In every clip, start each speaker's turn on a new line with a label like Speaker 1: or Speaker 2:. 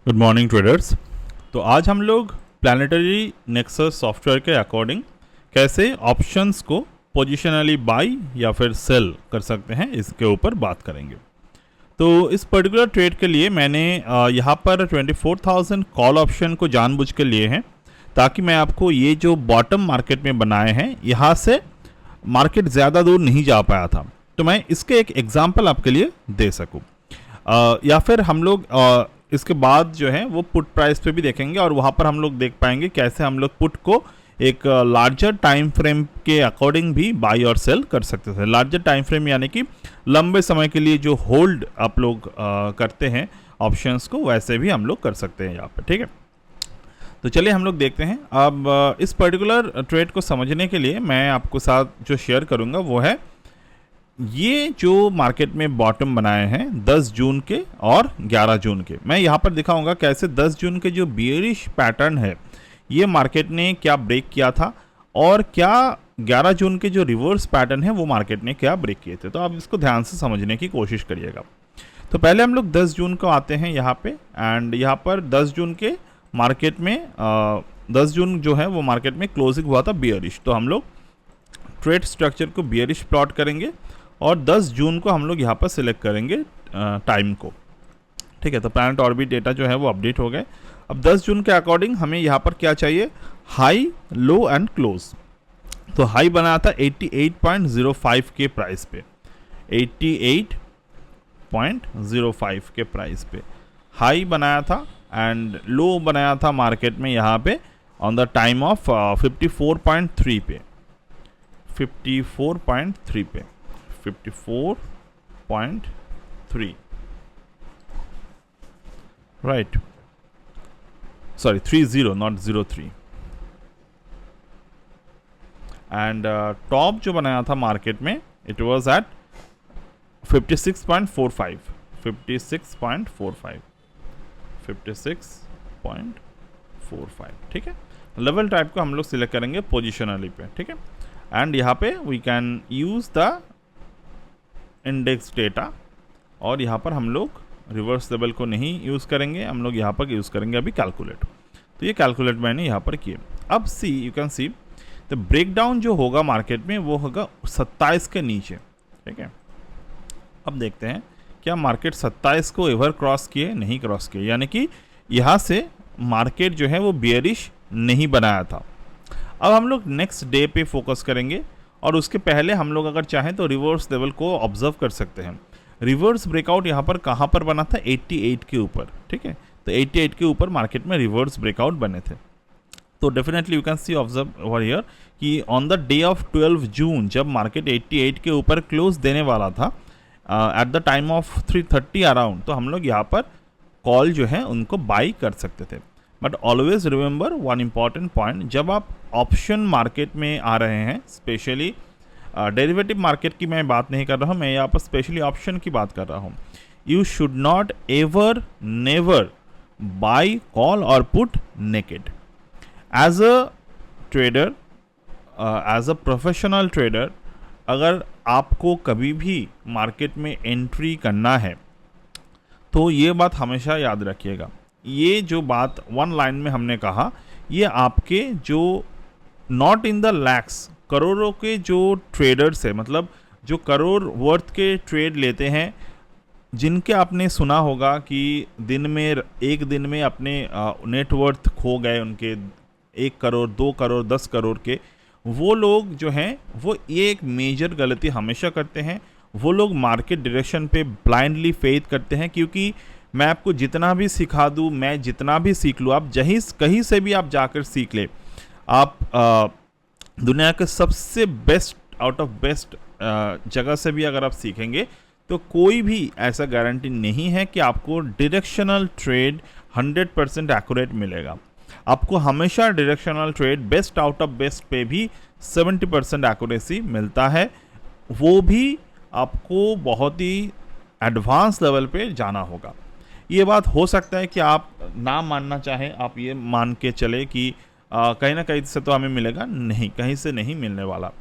Speaker 1: Good morning traders. तो आज हम लोग प्लानिटरी नेक्सस सॉफ्टवेयर के अकॉर्डिंग कैसे ऑप्शंस को पोजिशनली बाई या फिर सेल कर सकते हैं इसके ऊपर बात करेंगे। तो इस पर्टिकुलर ट्रेड के लिए मैंने यहाँ पर 24,000 कॉल ऑप्शन को जानबूझ के लिए हैं ताकि मैं आपको ये जो बॉटम मार्केट में बनाए हैं यहाँ से मार्केट ज़्यादा दूर नहीं जा पाया था, तो मैं इसके एक एग्जाम्पल आपके लिए दे सकूँ। या फिर हम लोग इसके बाद जो है वो पुट प्राइस पे भी देखेंगे और वहाँ पर हम लोग देख पाएंगे कैसे हम लोग पुट को एक लार्जर टाइम फ्रेम के अकॉर्डिंग भी बाई और सेल कर सकते थे। लार्जर टाइम फ्रेम यानी कि लंबे समय के लिए जो होल्ड आप लोग करते हैं ऑप्शंस को, वैसे भी हम लोग कर सकते हैं यहाँ पर। ठीक है, तो चलिए हम लोग देखते हैं। अब इस पर्टिकुलर ट्रेड को समझने के लिए मैं आपको साथ जो शेयर करूँगा वो है ये जो मार्केट में बॉटम बनाए हैं 10 जून के और 11 जून के। मैं यहाँ पर दिखाऊंगा कैसे 10 जून के जो बियरिश पैटर्न है ये मार्केट ने क्या ब्रेक किया था और क्या 11 जून के जो रिवर्स पैटर्न है वो मार्केट ने क्या ब्रेक किए थे। तो आप इसको ध्यान से समझने की कोशिश करिएगा। तो पहले हम लोग 10 जून को आते हैं यहाँ पे, एंड यहाँ पर 10 जून के मार्केट में 10 जून जो है वो मार्केट में क्लोजिंग हुआ था बियरिश। तो हम लोग ट्रेड स्ट्रक्चर को बियरिश प्लॉट करेंगे और 10 जून को हम लोग यहाँ पर सिलेक्ट करेंगे टाइम को। ठीक है, तो प्लैनेट ऑर्बिट डेटा जो है वो अपडेट हो गए। अब 10 जून के अकॉर्डिंग हमें यहाँ पर क्या चाहिए, हाई, लो एंड क्लोज। तो हाई बनाया था 88.05 के प्राइस पे, 88.05 के प्राइस पे हाई बनाया था, एंड लो बनाया था मार्केट में यहाँ पे ऑन द टाइम ऑफ 54.3 पे, 54.3 पे, 54.3 right, sorry 30 not 03। And top जो बनाया था मार्केट में इट वाज एट 56.45, 56.45, 56.45। ठीक है, लेवल टाइप को हम लोग सिलेक्ट करेंगे पोजिशनली पे। ठीक है, एंड यहाँ पे we can use the index data, और यहाँ पर हम लोग रिवर्स लेवल को नहीं यूज़ करेंगे, हम लोग यहाँ पर यूज़ करेंगे अभी कैलकुलेट। तो ये कैलकुलेट मैंने यहाँ पर किए। अब see you can see the breakdown जो होगा मार्केट में वो होगा 27 के नीचे। ठीक है, अब देखते हैं क्या मार्केट 27 को एवर क्रॉस किए, नहीं क्रॉस किए, यानी कि यहाँ से मार्केट जो है वो बियरिश नहीं बनाया था। अब हम लोग नेक्स्ट डे पे फोकस करेंगे और उसके पहले हम लोग अगर चाहें तो रिवर्स लेवल को ऑब्जर्व कर सकते हैं। रिवर्स ब्रेकआउट यहाँ पर कहाँ पर बना था, 88 के ऊपर। ठीक है, तो 88 के ऊपर मार्केट में रिवर्स ब्रेकआउट बने थे। तो definitely you can C observe over here कि ऑन द डे ऑफ 12 जून जब मार्केट 88 के ऊपर क्लोज देने वाला था eight the time of 3:30 around, तो हम लोग यहाँ पर कॉल जो है उनको बाई कर सकते थे। But always remember one important point, जब आप ऑप्शन मार्केट में आ रहे हैं, स्पेशली डेरिवेटिव मार्केट की मैं बात नहीं कर रहा हूँ, मैं यहाँ पर स्पेशली ऑप्शन की बात कर रहा हूँ। You should not ever never buy call और put naked. As a trader, as a professional trader, अगर आपको कभी भी मार्केट में एंट्री करना है तो ये बात हमेशा याद रखिएगा। ये जो बात वन लाइन में हमने कहा, ये आपके जो नॉट इन द लैक्स, करोड़ों के जो ट्रेडर्स है, मतलब जो करोड़ वर्थ के ट्रेड लेते हैं, जिनके आपने सुना होगा कि दिन में, एक दिन में अपने नेटवर्थ खो गए उनके 1 करोड़ 2 करोड़ 10 करोड़ के, वो लोग जो हैं वो ये एक मेजर गलती हमेशा करते हैं। वो लोग मार्केट डायरेक्शन पे ब्लाइंडली फेथ करते हैं, क्योंकि मैं आपको जितना भी सिखा दूँ, मैं जितना भी सीख लूँ, आप कहीं से भी आप जाकर सीख ले, आप दुनिया के सबसे बेस्ट आउट ऑफ बेस्ट जगह से भी अगर आप सीखेंगे तो कोई भी ऐसा गारंटी नहीं है कि आपको डायरेक्शनल ट्रेड 100% एक्यूरेट मिलेगा। आपको हमेशा directional trade best out of best पे भी 70% एक्यूरेसी मिलता है, वो भी आपको बहुत ही एडवांस लेवल पे जाना होगा। ये बात हो सकता है कि आप ना मानना चाहें, आप ये मान के चले कि कहीं ना कहीं से तो हमें मिलेगा, नहीं, कहीं से नहीं मिलने वाला।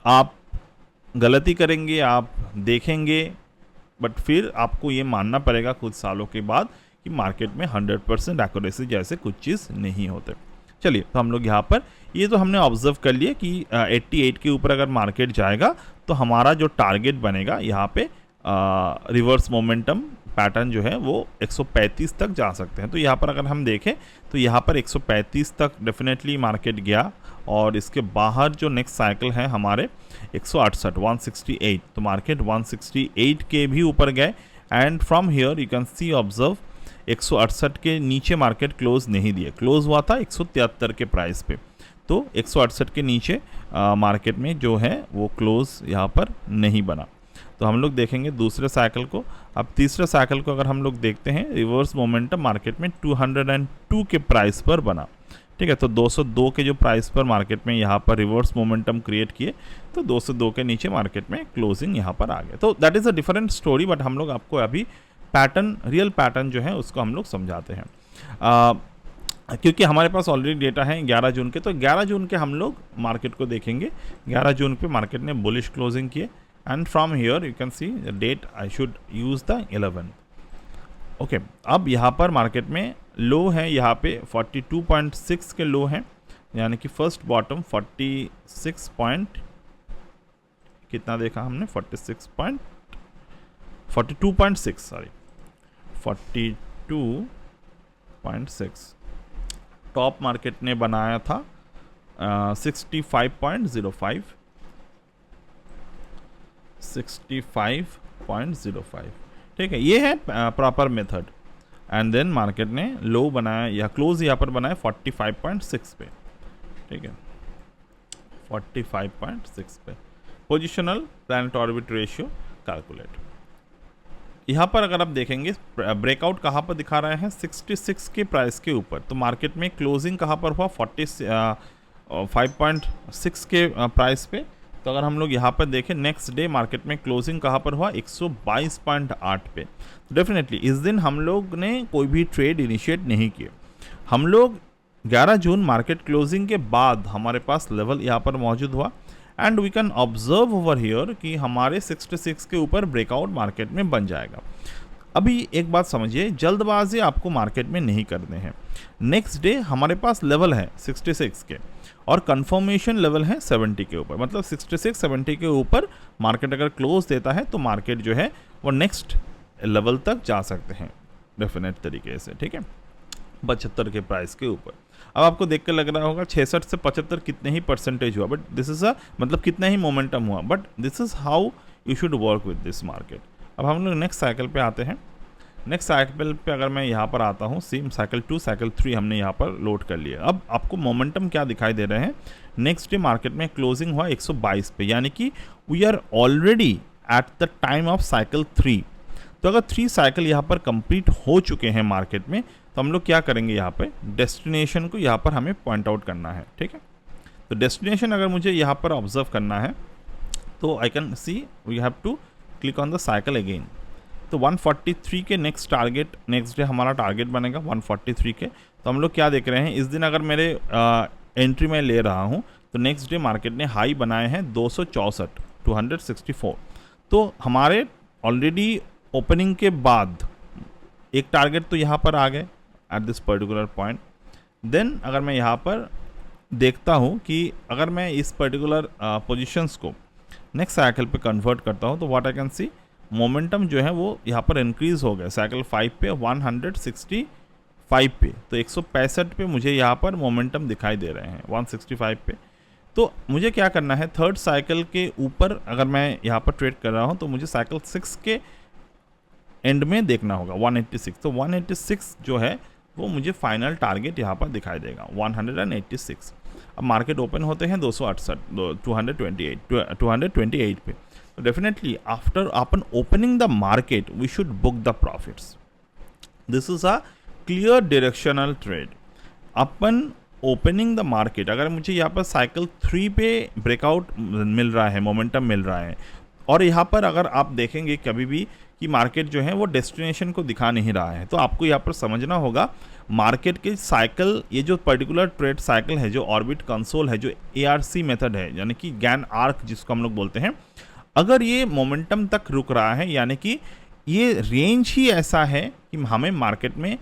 Speaker 1: आप गलती करेंगे, आप देखेंगे, बट फिर आपको ये मानना पड़ेगा कुछ सालों के बाद कि मार्केट में 100% एक्यूरेसी जैसे कुछ चीज़ नहीं होते। चलिए, तो हम लोग यहाँ पर ये तो हमने ऑब्जर्व कर लिया कि 88 के ऊपर अगर मार्केट जाएगा तो हमारा जो टारगेट बनेगा यहाँ पे रिवर्स मोमेंटम पैटर्न जो है वो 135 तक जा सकते हैं। तो यहाँ पर अगर हम देखें तो यहाँ पर 135 तक डेफिनेटली मार्केट गया और इसके बाहर जो नेक्स्ट साइकिल है हमारे 168 168, तो मार्केट 168 के भी ऊपर गए and from here you can C observe 168 के नीचे मार्केट क्लोज नहीं दिए, क्लोज हुआ था 173 के प्राइस पे। तो 168 के नीचे मार्केट में जो है वो क्लोज यहाँ पर नहीं बना। तो हम लोग देखेंगे दूसरे साइकिल को। अब तीसरे साइकिल को अगर हम लोग देखते हैं, रिवर्स मोमेंटम मार्केट में 202 के प्राइस पर बना, ठीक है। तो 202 के जो प्राइस पर मार्केट में यहाँ पर रिवर्स मोमेंटम क्रिएट किए, तो 202 के नीचे मार्केट में क्लोजिंग यहाँ पर आ गया। तो that is a different story, but हम लोग आपको अभी पैटर्न, रियल पैटर्न जो है उसको हम लोग समझाते हैं। क्योंकि हमारे पास ऑलरेडी डेटा है 11 जून के, तो 11 जून के हम लोग मार्केट को देखेंगे। 11 जून पे मार्केट ने बुलिश क्लोजिंग किए and from here you can see the date I should use the 11। Okay, अब यहाँ पर मार्केट में लो है, यहाँ पे 42.6 के लो हैं, यानी कि फर्स्ट बॉटम 46 पॉइंट कितना देखा हमने, 42.6 सॉरी 42.6। टॉप मार्केट ने बनाया था 65.05 65.05, ठीक है। ये है proper method. And then market ने लो बनाया या क्लोज यहाँ पर बनाया 45.6 पे, ठीक है, 45.6 पे। Positional planet orbit ratio calculate. यहाँ पर अगर आप देखेंगे ब्रेकआउट कहाँ पर दिखा रहे हैं, 66 के प्राइस के ऊपर। तो मार्केट में क्लोजिंग कहाँ पर हुआ, 45.6 के प्राइस पे। तो अगर हम लोग यहाँ पर देखें नेक्स्ट डे मार्केट में क्लोजिंग कहाँ पर हुआ, 122.8 पे। तो डेफिनेटली इस दिन हम लोग ने कोई भी ट्रेड इनिशिएट नहीं किए। हम लोग 11 जून मार्केट क्लोजिंग के बाद हमारे पास लेवल यहाँ पर मौजूद हुआ and we can observe over here कि हमारे 66 के ऊपर ब्रेकआउट मार्केट में बन जाएगा। अभी एक बात समझिए, जल्दबाजी आपको मार्केट में नहीं करने हैं। नेक्स्ट डे हमारे पास लेवल है 66 के और कंफर्मेशन लेवल है 70 के ऊपर, मतलब 66-70 के ऊपर मार्केट अगर क्लोज देता है तो मार्केट जो है वो नेक्स्ट लेवल तक जा सकते हैं डेफिनेट तरीके से, ठीक है, 75 के प्राइस के ऊपर। अब आपको देख कर लग रहा होगा 66 से 75 कितने ही परसेंटेज हुआ, बट दिस इज़ अ मतलब कितना ही मोमेंटम हुआ, but this is how you should work with this market. अब हम लोग नेक्स्ट साइकिल पे आते हैं। नेक्स्ट साइकिल पे अगर मैं यहाँ पर आता हूँ, सेम साइकिल 2 साइकिल 3 हमने यहाँ पर लोड कर लिया। अब आपको मोमेंटम क्या दिखाई दे रहे हैं, नेक्स्ट डे मार्केट में क्लोजिंग हुआ 122 पे, यानी कि we are already at the time of cycle 3। तो अगर 3 साइकिल यहाँ पर कंप्लीट हो चुके हैं मार्केट में, तो हम लोग क्या करेंगे, यहाँ पे डेस्टिनेशन को यहाँ पर हमें पॉइंट आउट करना है, ठीक है। तो डेस्टिनेशन अगर मुझे यहाँ पर ऑब्जर्व करना है तो I can see we have to click on the cycle again. तो 143 के नेक्स्ट टारगेट, नेक्स्ट डे हमारा टारगेट बनेगा 143 के। तो हम लोग क्या देख रहे हैं, इस दिन अगर मेरे एंट्री में ले रहा हूँ तो नेक्स्ट डे मार्केट ने हाई बनाए हैं 264 तो हमारे ऑलरेडी ओपनिंग के बाद एक टारगेट तो यहाँ पर आ गए at this particular point. Then अगर मैं यहाँ पर देखता हूँ कि अगर मैं इस पर्टिकुलर पोजीशंस को नेक्स्ट साइकिल पे कन्वर्ट करता हूँ तो what I can C, momentum जो है वो यहाँ पर इंक्रीज़ हो गया साइकिल 5 पे 165 पे। तो 165 पे मुझे यहाँ पर मोमेंटम दिखाई दे रहे हैं 165 पे। तो मुझे क्या करना है, थर्ड साइकिल के ऊपर अगर मैं यहाँ पर ट्रेड कर रहा हूँ तो मुझे साइकिल 6 के एंड में देखना होगा 186। तो 186 जो है वो मुझे फाइनल टारगेट यहाँ पर दिखाई देगा 186। अब मार्केट ओपन होते हैं 228 पे। तो definitely after upon opening the market we should book the profits. This is a clear directional trade. Upon opening the market, अगर मुझे यहाँ पर साइकिल 3 पे ब्रेकआउट मिल रहा है, मोमेंटम मिल रहा है, और यहाँ पर अगर आप देखेंगे कभी भी कि मार्केट जो है वो डेस्टिनेशन को दिखा नहीं रहा है, तो आपको यहाँ पर समझना होगा मार्केट के साइकिल, ये जो पर्टिकुलर ट्रेड साइकिल है, जो ऑर्बिट कंसोल है, जो ARC मेथड है, यानी कि गैन आर्क जिसको हम लोग बोलते हैं, अगर ये मोमेंटम तक रुक रहा है, यानी कि ये रेंज ही ऐसा है कि हमें मार्केट में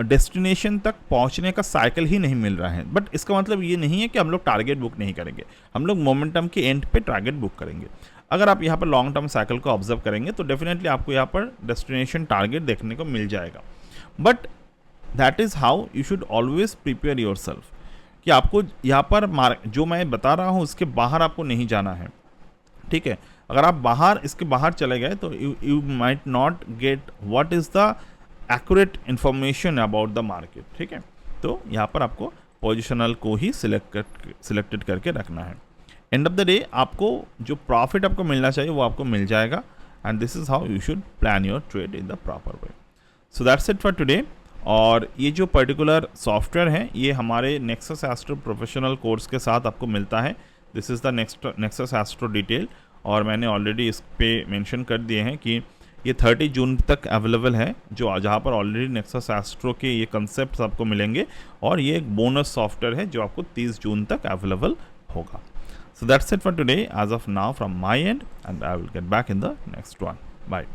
Speaker 1: डेस्टिनेशन तक पहुंचने का साइकिल ही नहीं मिल रहा है। बट इसका मतलब ये नहीं है कि हम लोग टारगेट बुक नहीं करेंगे, हम लोग मोमेंटम के एंड पे टारगेट बुक करेंगे। अगर आप यहाँ पर लॉन्ग टर्म साइकिल को ऑब्जर्व करेंगे तो डेफिनेटली आपको यहाँ पर डेस्टिनेशन टारगेट देखने को मिल जाएगा। But that is how you should always prepare your self, कि आपको यहाँ पर जो मैं बता रहा हूँ उसके बाहर आपको नहीं जाना है, ठीक है। अगर आप बाहर इसके बाहर चले गए तो you might not get what is the accurate information about the market, ठीक है। तो यहाँ पर आपको पोजिशनल को ही सिलेक्टेड करके रखना है। एंड ऑफ द डे आपको जो प्रॉफिट आपको मिलना चाहिए वो आपको मिल जाएगा, and this is how you should plan your trade in the proper way. So that's it for today. और ये जो पर्टिकुलर सॉफ्टवेयर है ये हमारे नेक्सस एस्ट्रो प्रोफेशनल कोर्स के साथ आपको मिलता है। This is the nexus astro detail, और मैंने ऑलरेडी इस पे मेंशन कर दिए हैं कि ये 30 जून तक अवेलेबल है, जो जहाँ पर ऑलरेडी नेक्सस एस्ट्रो के ये कंसेप्ट आपको मिलेंगे, और ये एक बोनस सॉफ्टवेयर है जो आपको 30 जून तक अवेलेबल होगा। So that's it for today as of now from my end, and I will get back in the next one. Bye.